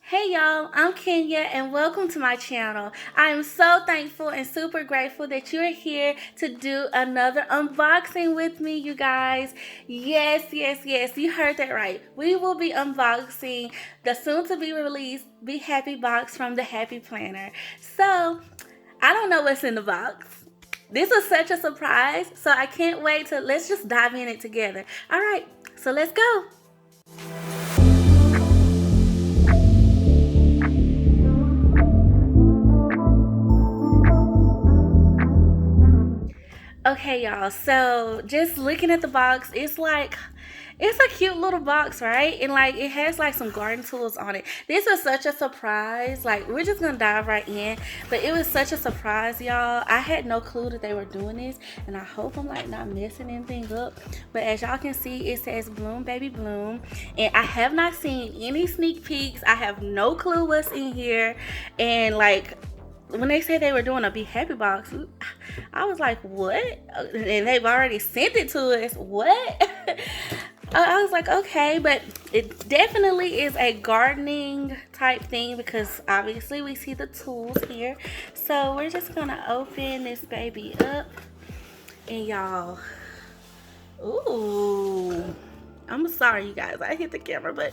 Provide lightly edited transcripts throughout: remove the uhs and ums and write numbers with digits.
Hey y'all, I'm Kenya and welcome to my channel. I am so thankful and super grateful that you're here to do another unboxing with me, you guys. Yes, you heard that right. We will be unboxing the soon to be released Be Happy box from the Happy Planner. So, I don't know what's in the box. This is such a surprise, so I can't wait to let's just dive in it together. All right, so let's go. Okay, y'all. So just looking at the box, it's a cute little box, right? And like it has like some garden tools on it. This is such a surprise. Like we're just gonna dive right in. But it was such a surprise, y'all. I had no clue that they were doing this, and I hope I'm like not messing anything up. But as y'all can see, it says Bloom Baby Bloom. And I have not seen any sneak peeks. I have no clue what's in here. And like when they said they were doing a Be Happy box, I was like, what? And they've already sent it to us. What? I was like, okay, but it definitely is a gardening type thing because obviously we see the tools here. So we're just gonna open this baby up, and y'all, ooh, I'm sorry you guys, I hit the camera, but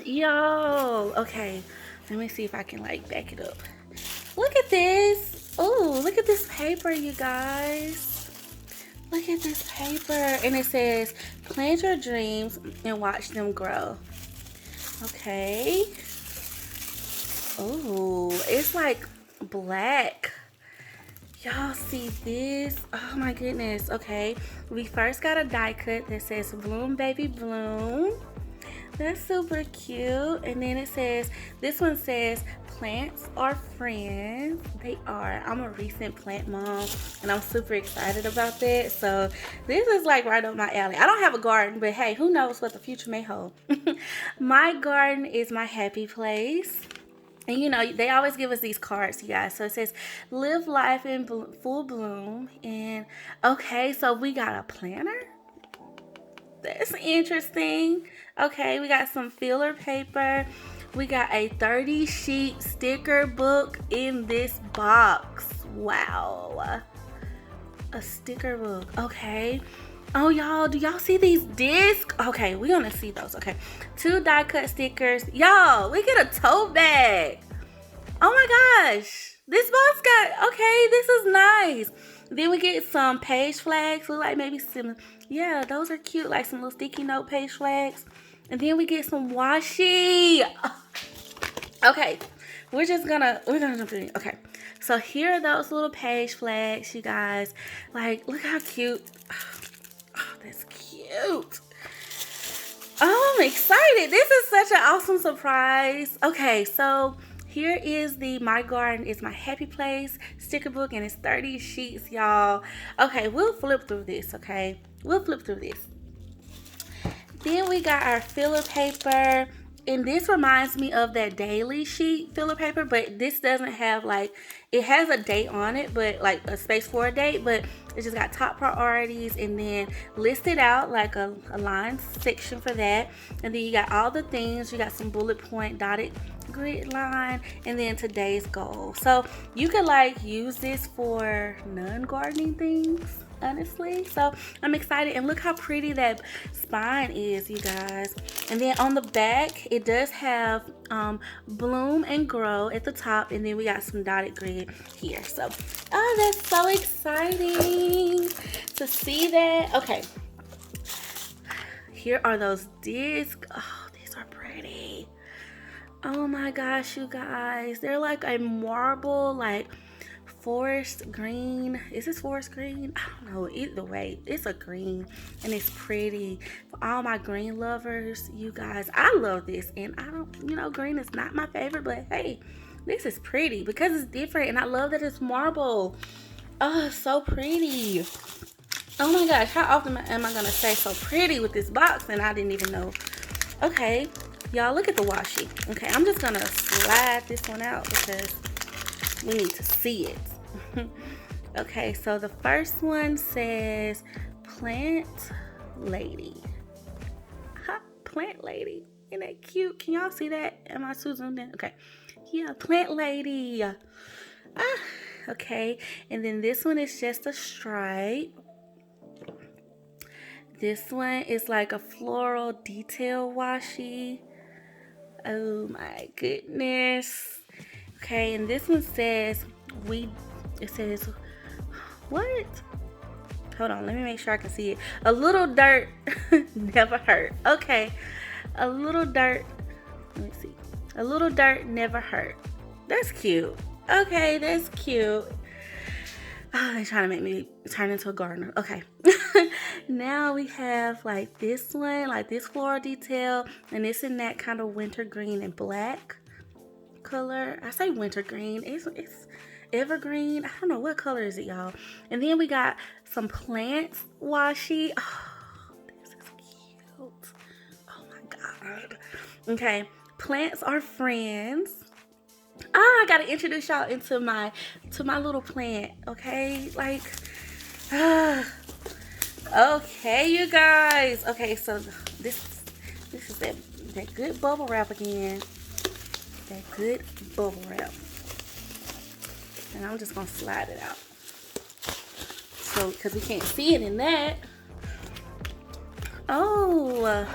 y'all, okay, let me see if I can like back it up. Look at this. Oh, look at this paper, you guys. Look at this paper. And it says, plant your dreams and watch them grow. Okay. Oh, it's like black. Y'all see this? Oh my goodness. Okay. We first got a die cut that says Bloom Baby Bloom. That's super cute. And then it says, this one says, plants are friends. They are. I'm a recent plant mom and I'm super excited about that. So this is like right up my alley. I don't have a garden, but hey, who knows what the future may hold. My garden is my happy place. And you know, they always give us these cards, you guys. So it says, live life in full bloom. And okay, so we got a planner. That's interesting. Okay, we got some filler paper. We got a 30 sheet sticker book in this box. Wow. A sticker book. Okay. Oh, y'all, do y'all see these discs? Okay, we're gonna see those. Okay. 2 die cut stickers. Y'all, we get a tote bag. Oh my gosh. This box got, okay, this is nice. Then we get some page flags. Look like maybe some, yeah, those are cute. Like some little sticky note page flags. And then we get some washi. Okay, we're gonna jump in. Okay, so here are those little page flags, you guys. Like, look how cute. Oh, that's cute. Oh, I'm excited. This is such an awesome surprise. Okay, so here is the My Garden is My Happy Place sticker book, and it's 30 sheets, y'all. Okay, we'll flip through this, okay? We'll flip through this. Then we got our filler paper, and this reminds me of that daily sheet filler paper, but this doesn't have like, it has a date on it, but like a space for a date, but it just got top priorities and then listed out like a line section for that. And then you got all the things, you got some bullet point dotted grid line, and then today's goal. So you could like use this for non-gardening things, honestly. So I'm excited, and look how pretty that spine is, you guys. And then on the back it does have bloom and grow at the top, and then we got some dotted grid here. So oh, that's so exciting to see that. Okay, here are those discs. Oh, these are pretty. Oh my gosh, you guys, they're like a marble, like forest green. Is this forest green? I don't know. Either way, it's a green and it's pretty. For all my green lovers, you guys, I love this. And I don't, you know, green is not my favorite, but hey, this is pretty because it's different, and I love that it's marble. Oh, it's so pretty. Oh my gosh, how often am I gonna say so pretty with this box and I didn't even know? Okay, y'all, look at the washi. Okay, I'm just gonna slide this one out because we need to see it. Okay, so the first one says Plant Lady. Plant Lady. Isn't that cute? Can y'all see that? Am I too zoomed in? Okay. Yeah, plant lady. Okay. And then this one is just a stripe. This one is like a floral detail washi. Oh my goodness. Okay, and this one says it says, what? Hold on, let me make sure I can see it. A little dirt never hurt. Okay, a little dirt, let me see. A little dirt never hurt. That's cute. Okay, that's cute. Oh, they're trying to make me turn into a gardener. Okay. Now we have like this one, like this floral detail, and it's in that kind of winter green and black color. I say winter green. It's evergreen. I don't know what color is it, y'all. And then we got some plants washi. Oh, this is cute. Oh my god. Okay, plants are friends. I gotta introduce y'all into my little plant. Okay, like okay, you guys. Okay, so this is that good bubble wrap again. That good bubble wrap. And I'm just gonna slide it out. So, because we can't see it in that. Oh,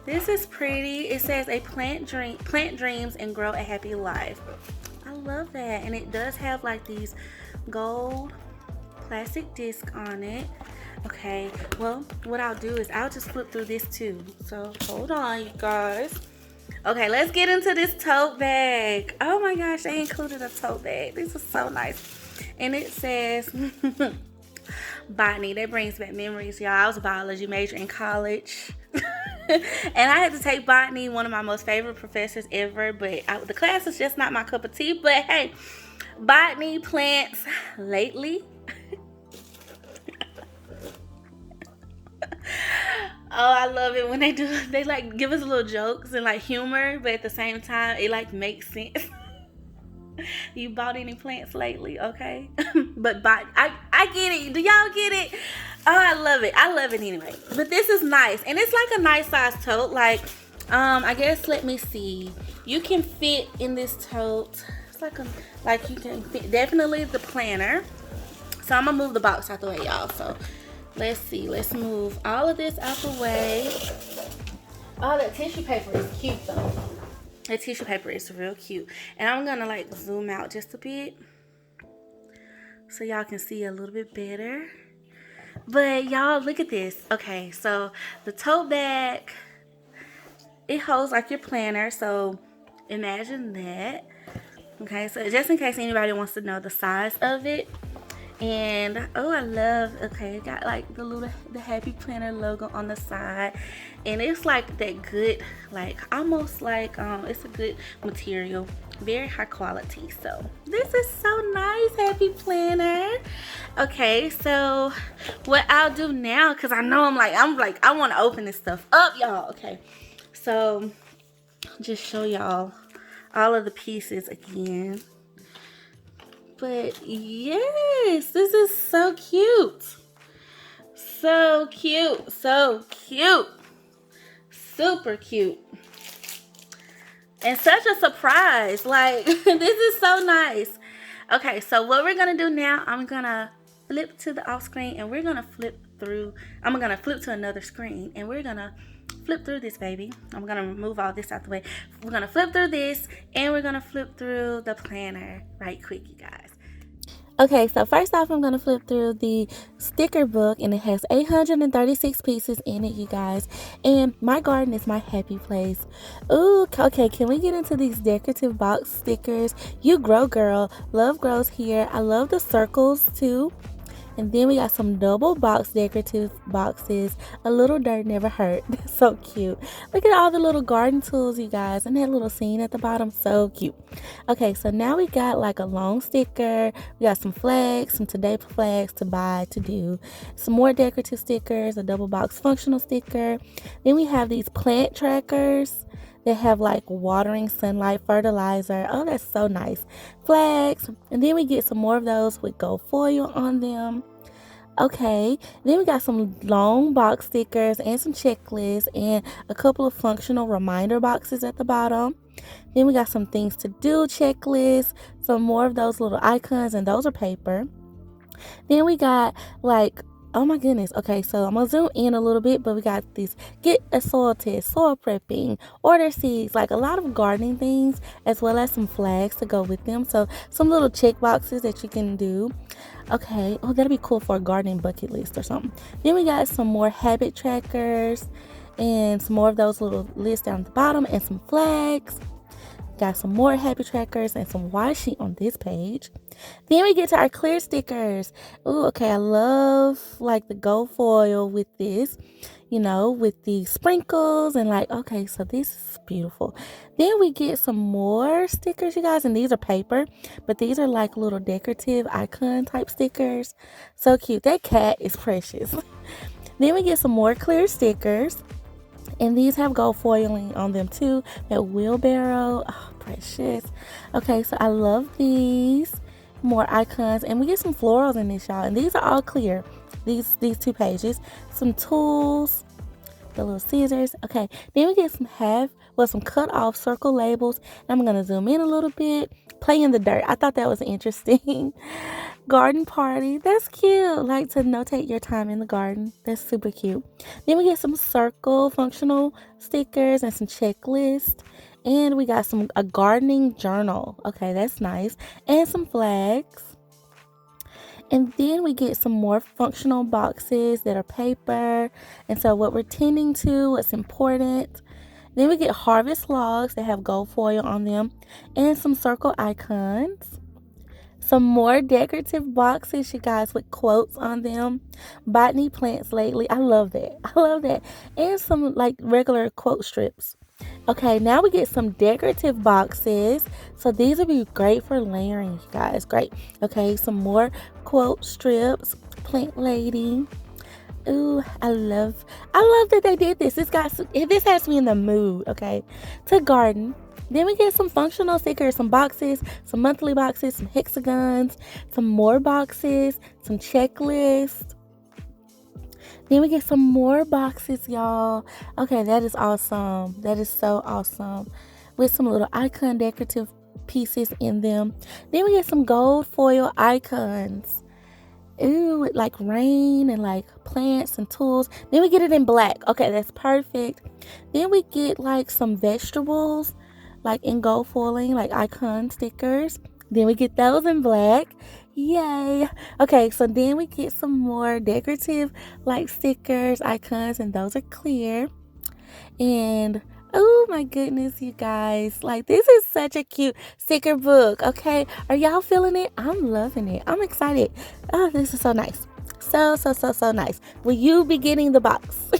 this is pretty. It says plant dreams and grow a happy life. I love that. And it does have like these gold plastic disc on it. Okay, well, what I'll do is I'll just flip through this too. So hold on, you guys. Okay, let's get into this tote bag. Oh my gosh, they included a tote bag. This is so nice. And it says botany. That brings back memories, y'all. I was a biology major in college. And I had to take botany, one of my most favorite professors ever. But the class is just not my cup of tea. But hey, botany, plants, lately. Oh, I love it when they like give us little jokes and like humor, but at the same time it like makes sense. You bought any plants lately? Okay. But I get it. Do y'all get it? Oh, I love it. I love it anyway. But this is nice. And it's like a nice size tote. Like, I guess, let me see. You can fit in this tote. It's like you can fit definitely the planner. So I'm gonna move the box out the way, y'all. So let's see. Let's move all of this out the way. Oh, that tissue paper is cute though. The tissue paper is real cute. And I'm gonna like zoom out just a bit so y'all can see a little bit better. But y'all, look at this. Okay, so the tote bag, it holds like your planner. So imagine that. Okay, so just in case anybody wants to know the size of it. And oh, I love, okay, it got like the happy planner logo on the side, and it's like that good, like almost like it's a good material, very high quality. So this is so nice, happy planner. Okay, so what I'll do now, because I know I'm like I want to open this stuff up, y'all. Okay, so just show y'all all of the pieces again. But yes, this is so cute. So cute. So cute. Super cute. And such a surprise. Like, this is so nice. Okay, so what we're going to do now, I'm going to flip to the off screen and we're going to flip through. I'm going to flip to another screen and we're going to flip through this, baby. I'm going to remove all this out the way. We're going to flip through this and we're going to flip through the planner right quick, you guys. Okay, so first off, I'm going to flip through the sticker book, and it has 836 pieces in it, you guys. And my garden is my happy place. Ooh, okay, can we get into these decorative box stickers? You grow, girl. Love grows here. I love the circles, too. And then we got some double box decorative boxes. A little dirt never hurt. So cute. Look at all the little garden tools, you guys. And that little scene at the bottom. So cute. Okay, so now we got like a long sticker. We got some flags, some today flags to buy, to do. Some more decorative stickers, a double box functional sticker. Then we have these plant trackers. They have like watering, sunlight, fertilizer. Oh, that's so nice. Flags. And then we get some more of those with gold foil on them. Okay, then we got some long box stickers and some checklists and a couple of functional reminder boxes at the bottom. Then we got some things to do checklists, some more of those little icons, and those are paper. Then we got like, oh my goodness. Okay, so I'm gonna zoom in a little bit, but we got these get a soil test, soil prepping, order seeds, like a lot of gardening things, as well as some flags to go with them. So some little check boxes that you can do. Okay, oh, that'll be cool for a gardening bucket list or something. Then we got some more habit trackers and some more of those little lists down at the bottom and some flags. Got some more happy trackers and some washi on this page. Then we get to our clear stickers. Ooh, okay, I love like the gold foil with this, with the sprinkles and like, okay, so this is beautiful. Then we get some more stickers, you guys, and these are paper, but these are like little decorative icon type stickers. So cute. That cat is precious. Then we get some more clear stickers. And these have gold foiling on them too. That wheelbarrow, oh, precious. Okay, so I love these. More icons, and we get some florals in this, y'all. And these are all clear. These 2 pages. Some tools, the little scissors. Okay, then we get some cut off circle labels. And I'm gonna zoom in a little bit. Play in the dirt. I thought that was interesting. Garden party. That's cute. Like to notate your time in the garden. That's super cute. Then we get some circle functional stickers and some checklists. And we got a gardening journal. Okay, that's nice. And some flags. And then we get some more functional boxes that are paper. And so what we're tending to, what's important. Then we get harvest logs that have gold foil on them. And some circle icons. Some more decorative boxes, you guys, with quotes on them. Botany plants lately. I love that. I love that. And some like regular quote strips. Okay, now we get some decorative boxes. So these would be great for layering, you guys. Great. Okay, some more quote strips. Plant lady. Ooh, I love that they did this. This has me in the mood, okay, to garden. Then we get some functional stickers, some boxes, some monthly boxes, some hexagons, some more boxes, some checklists. Then we get some more boxes, y'all. Okay, that is awesome. That is so awesome. With some little icon decorative pieces in them. Then we get some gold foil icons. Ooh, with like rain and like plants and tools. Then we get it in black. Okay, that's perfect. Then we get like some vegetables, like in gold foiling, like icon stickers. Then we get those in black. Yay. Okay, so then we get some more decorative like stickers, icons, and those are clear. And oh my goodness, you guys, like this is such a cute sticker book. Okay, are y'all feeling it? I'm loving it. I'm excited. Oh, this is so nice. So nice. Will you be getting the box?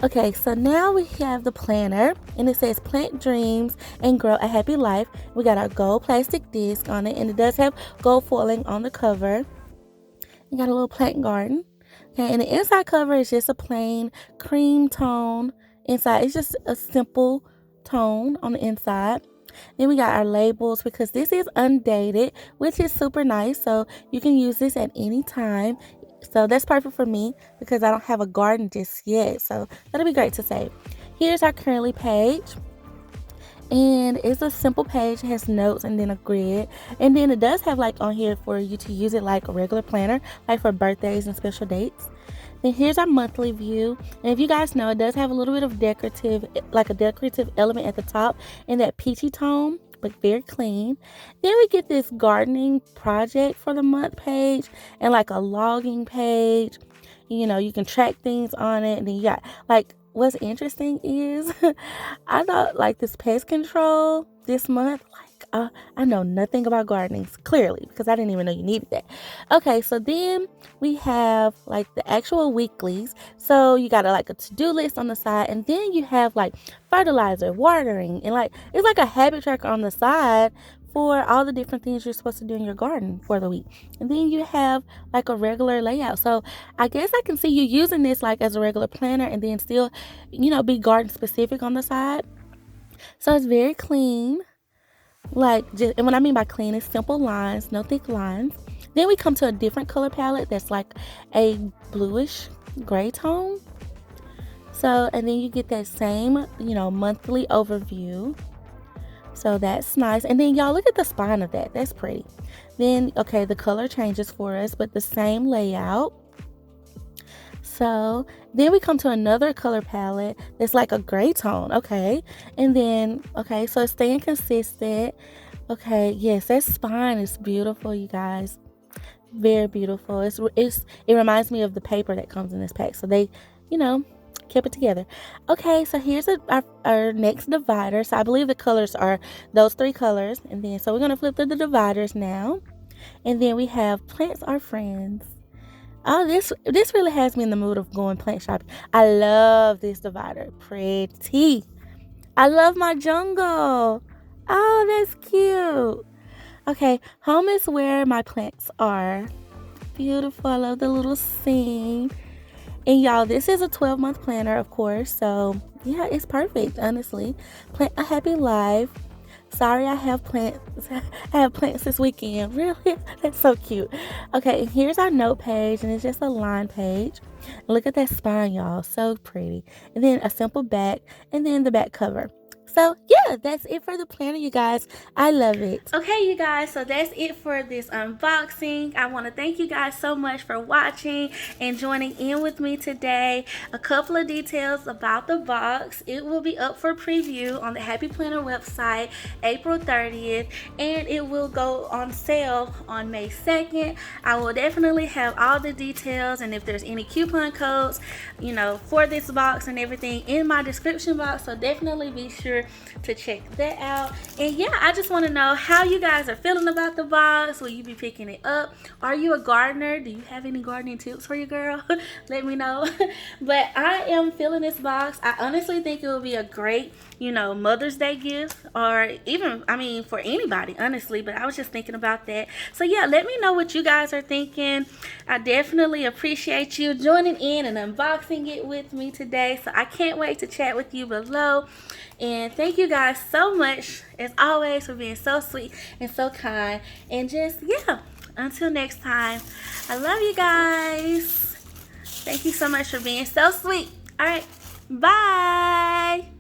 Okay, so now we have the planner, and it says plant dreams and grow a happy life. We got our gold plastic disc on it, and it does have gold foiling on the cover. You got a little plant garden. Okay, and the inside cover is just a plain cream tone. Inside, it's just a simple tone on the inside. Then we got our labels, because this is undated, which is super nice. So you can use this at any time. So that's perfect for me because I don't have a garden just yet. So that'll be great to save. Here's our curly page. And it's a simple page. It has notes and then a grid. And then it does have like on here for you to use it like a regular planner, like for birthdays and special dates. Then here's our monthly view. And if you guys know, it does have a little bit of decorative, like a decorative element at the top in that peachy tone, but very clean. Then we get this gardening project for the month page and like a logging page. You can track things on it. And then you got like, what's interesting is I thought like this pest control this month, I know nothing about gardening, clearly, because I didn't even know you needed that. Okay, so then we have like the actual weeklies. So you got like a to-do list on the side, and then you have like fertilizer, watering, and like it's like a habit tracker on the side for all the different things you're supposed to do in your garden for the week. And then you have like a regular layout. So I guess I can see you using this like as a regular planner and then still, be garden specific on the side. So it's very clean. And what I mean by clean is simple lines, no thick lines. Then we come to a different color palette that's like a bluish gray tone. So, and then you get that same, monthly overview. So that's nice. And then y'all look at the spine of that. That's pretty. Then, okay, the color changes for us, but the same layout. So then we come to another color palette that's like a gray tone. Okay. And then, okay, so it's staying consistent. Okay, yes, that spine is beautiful, you guys. Very beautiful. It reminds me of the paper that comes in this pack. So they, kept it together. Okay, so here's our next divider. So I believe the colors are those 3 colors. And then, so we're going to flip through the dividers now. And then we have Plants Are Friends. Oh, this really has me in the mood of going plant shopping. I love this divider. Pretty. I love my jungle. Oh, that's cute. Okay, home is where my plants are. Beautiful. I love the little scene. And y'all, this is a 12-month planner, of course. So, yeah, it's perfect, honestly. Plant a happy life. Sorry, I have plants. I have plants this weekend. Really? That's so cute. Okay, here's our note page, and it's just a line page. Look at that spine, y'all. So pretty. And then a simple back, and then the back cover. So, yeah, that's it for the planner, you guys. I love it. Okay, you guys, so that's it for this unboxing. I want to thank you guys so much for watching and joining in with me today. A couple of details about the box. It will be up for preview on the Happy Planner website April 30th, and it will go on sale on May 2nd. I will definitely have all the details, and if there's any coupon codes, for this box and everything in my description box, so definitely be sure to check that out. And yeah, I just want to know how you guys are feeling about the box. Will you be picking it up? Are you a gardener? Do you have any gardening tips for your girl? Let me know. But I am feeling this box. I honestly think it will be a great, Mother's Day gift, or even, for anybody, honestly. But I was just thinking about that. So yeah, let me know what you guys are thinking. I definitely appreciate you joining in and unboxing it with me today. So I can't wait to chat with you below. And thank you guys so much, as always, for being so sweet and so kind. And just, yeah, until next time, I love you guys. Thank you so much for being so sweet. All right, bye.